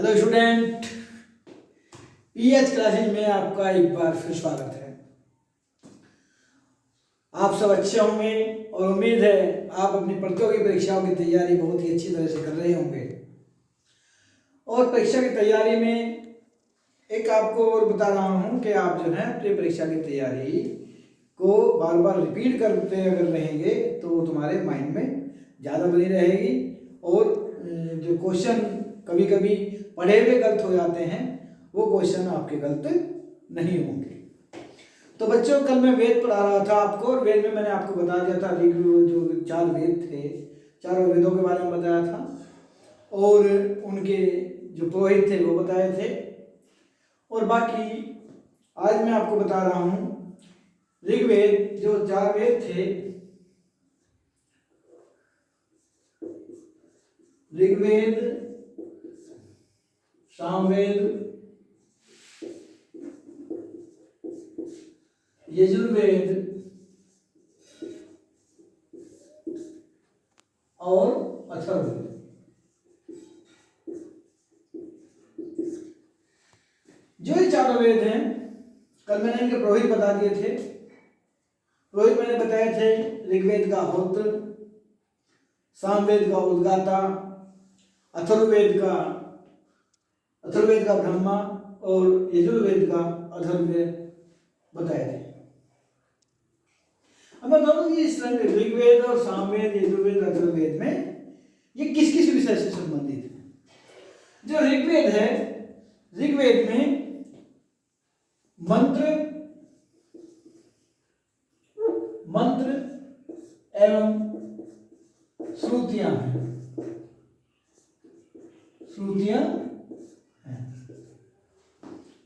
Hello student, pH classes में आपका एक बार फिर स्वागत है। आप सब अच्छे होंगे और उम्मीद है आप अपनी प्रतियोगी परीक्षाओं की तैयारी बहुत ही अच्छी तरह से कर रहे होंगे। और परीक्षा की तैयारी में एक आपको और बता रहा हूँ कि आप जो है अपनी परीक्षा की तैयारी को बार बार रिपीट करते अगर रहेंगे तो तुम्हारे माइंड में ज़्यादा बनी रहेगी और जो क्वेश्चन कभी कभी पढ़े हुए गलत हो जाते हैं वो क्वेश्चन आपके गलत नहीं होंगे। तो बच्चों, कल मैं वेद पढ़ा रहा था आपको और वेद में मैंने आपको बता दिया था जो 4 वेद थे, चारों वेदों के बारे में बताया था और उनके जो पुरोहित थे वो बताए थे। और बाकी आज मैं आपको बता रहा हूँ ऋग्वेद, जो 4 वेद थे, ऋग्वेद, सामवेद, यजुर्वेद और अथर्ववेद। जो ये चारों वेद हैं, कल मैंने इनके पुरोहित बता दिए थे। पुरोहित मैंने बताए थे ऋग्वेद का होत्र, सामवेद का उद्गाता, अथर्ववेद का ब्रह्मा और यजुर्वेद का अथर्ववेद बताए थे। अब मैं बताऊँ कि इस ऋग्वेद और सामवेद, यजुर्वेद, अथर्ववेद में ये किस किस विषय से संबंधित है। जो ऋग्वेद है, ऋग्वेद में मंत्र एवं श्रुतियां हैं,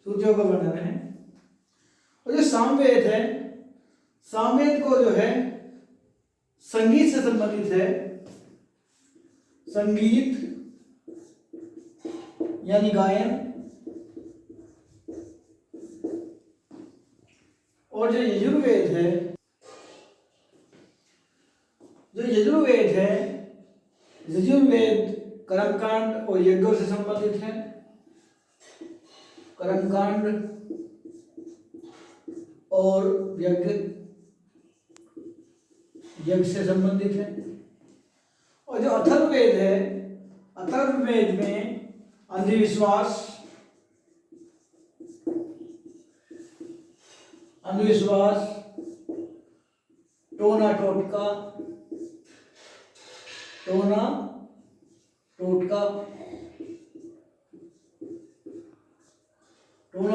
श्रुतियों का वर्णन है। और जो सामवेद है, सामवेद को जो है संगीत से संबंधित है, संगीत यानी गायन। और जो यजुर्वेद है, यजुर्वेद कर्मकांड और यज्ञों से संबंधित है, कर्मकांड और यज्ञ से संबंधित है। और जो अथर्ववेद है, अथर्ववेद में अंधविश्वास, टोना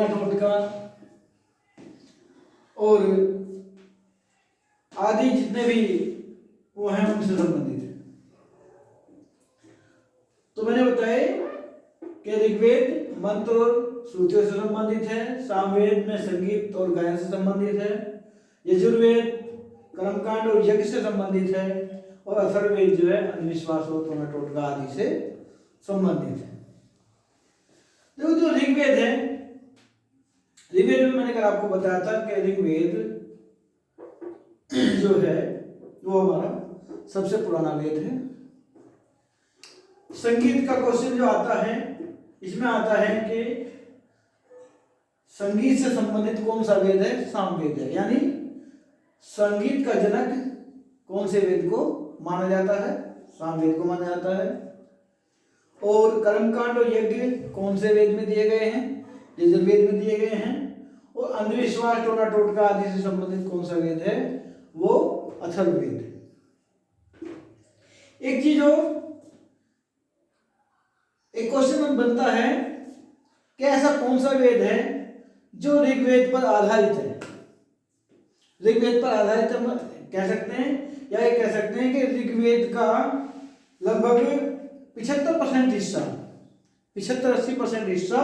टोटका और आदि जितने भी वो हैं उनसे संबंधित है। तो मैंने बताया कि ऋग्वेद मंत्र और श्रुतियों से संबंधित है, सामवेद में संगीत और गायन से संबंधित है, यजुर्वेद कर्मकांड और यज्ञ से संबंधित है और अथर्ववेद जो है अंधविश्वास और टोना टोटका आदि से संबंधित है। देखो, जो ऋग्वेद है, ऋग्वेद में मैंने कल आपको बताया था कि ऋग्वेद जो है वो हमारा सबसे पुराना वेद है। संगीत का क्वेश्चन जो आता है, इसमें आता है कि संगीत से संबंधित कौन सा वेद है? सामवेद है। यानी संगीत का जनक कौन से वेद को माना जाता है? सामवेद को माना जाता है। और कर्मकांड और यज्ञ कौन से वेद में दिए गए हैं? यजुर्वेद में दिए गए हैं। और अंधविश्वास टोना टोटका आदि से संबंधित कौन सा वेद है? वो अथर्ववेद है। एक चीज और, एक क्वेश्चन बनता है कि ऐसा कौन सा वेद है जो ऋग्वेद पर आधारित है? ऋग्वेद पर आधारित हम कह सकते हैं, या ये कह सकते हैं कि ऋग्वेद का लगभग 75% हिस्सा, 75-80% हिस्सा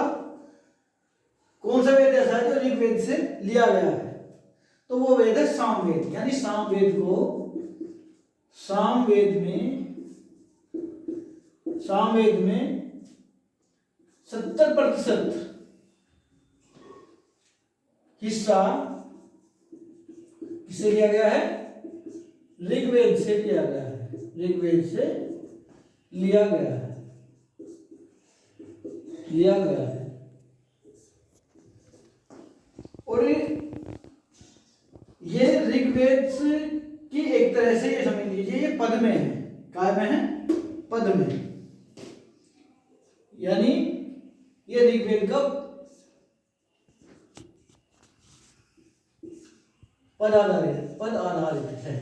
कौन सा वेद ऐसा है जो ऋग्वेद से लिया गया है? तो वो वेद है सामवेद। यानी सामवेद में 70% हिस्सा किससे लिया गया है? ऋग्वेद से लिया गया है, ऋग्वेद से लिया गया है। लिया गया है। और ये ऋग्वेद की एक तरह से ये समझ लीजिए ये पद में है। काय में है? पद में। यानी ये ऋग्वेद का पद आधारित है।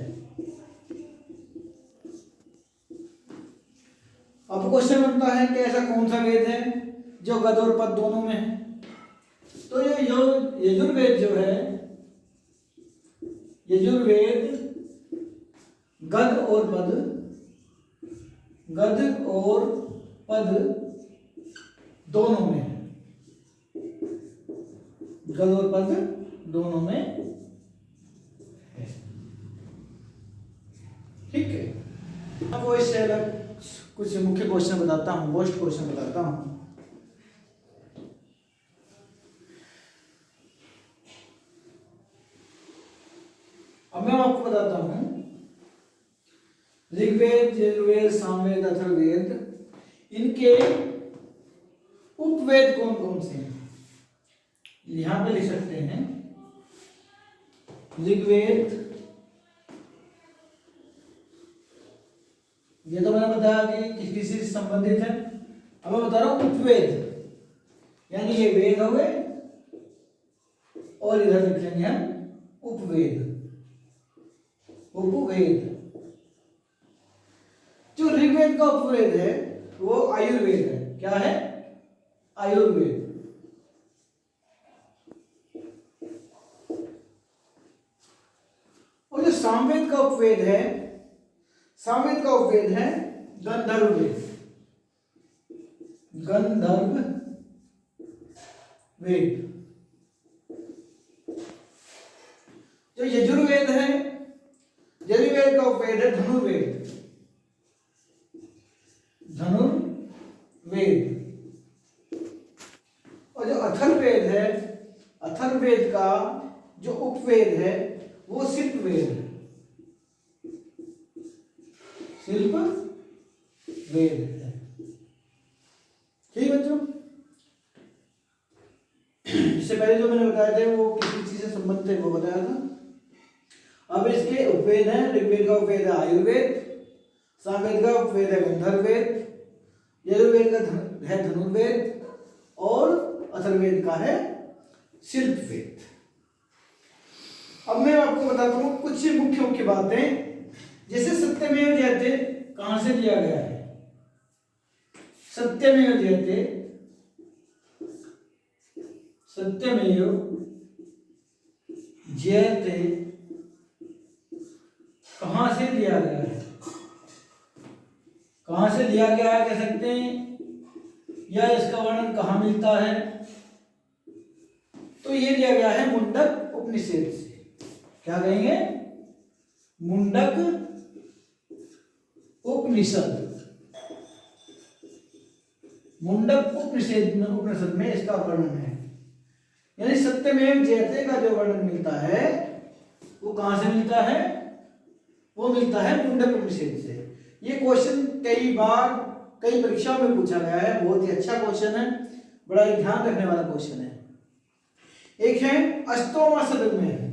अब क्वेश्चन बनता है कि ऐसा कौन सा वेद है जो गद और पद दोनों में है? तो ये यजुर्वेद जो है, यजुर्वेद गद और पद दोनों में है। गद और पद दोनों में है। ठीक है। आपको इससे अलग कुछ मुख्य क्वेश्चन बताता हूं, मोस्ट क्वेश्चन बताता हूं। अब मैं आपको बताता हूं ऋग्वेद, यजुर्वेद, सामवेद, अथर्ववेद, इनके उपवेद कौन कौन से हैं? यहां पे लिख सकते हैं ऋग्वेद, ये तो मैंने बताया कि किसी से संबंधित है। अब मैं बता रहा हूं उपवेद, यानी ये वेद हो गए और इधर लिख लेंगे हम उपवेद। उपवेद, जो ऋग्वेद का उपवेद है वो आयुर्वेद है। क्या है? आयुर्वेद। और जो सामवेद का उपवेद है, सामवेद का उपवेद है गंधर्व वेद। गंधर्व वेद। जो यजुर्वेद है, यजुर्वेद का उपवेद है धनुर्वेद। धनुर्वेद। और जो अथर्ववेद है, अथर्ववेद का जो उपवेद है वो शिल्पवेद है। शिल्पवेद है। ठीक बच्चों, इससे पहले जो मैंने बताए थे वो किसी चीज से संबंधित है वो बताया था। अब इसके उपवेद हैं, ऋग्वेद का उपवेद है आयुर्वेद, सामवेद का उपवेद है गंधर्ववेद, यजुर्वेद का है धनुर्वेद और अथर्ववेद का है शिल्पवेद। अब मैं आपको बताता हूँ कुछ मुख्य बातें। जैसे सत्यमेव जयते कहां से दिया गया है? सत्यमेव जयते, सत्यमेव जयते कहां से दिया गया है? कहां से दिया गया है कह सकते हैं, या इसका वर्णन कहां मिलता है? तो ये दिया गया है मुंडक उपनिषद से। क्या कहेंगे? मुंडक उपनिषद। मुंडक उपनिषद में इसका वर्णन है। यानी सत्यमेव जयते का जो वर्णन मिलता है वो कहां से मिलता है? वो मिलता है मुंडक उपनिषद से। ये क्वेश्चन कई बार कई परीक्षाओं में पूछा गया है। बहुत ही अच्छा क्वेश्चन है, बड़ा ही ध्यान रखने वाला क्वेश्चन है। एक है अष्टोमा शतक में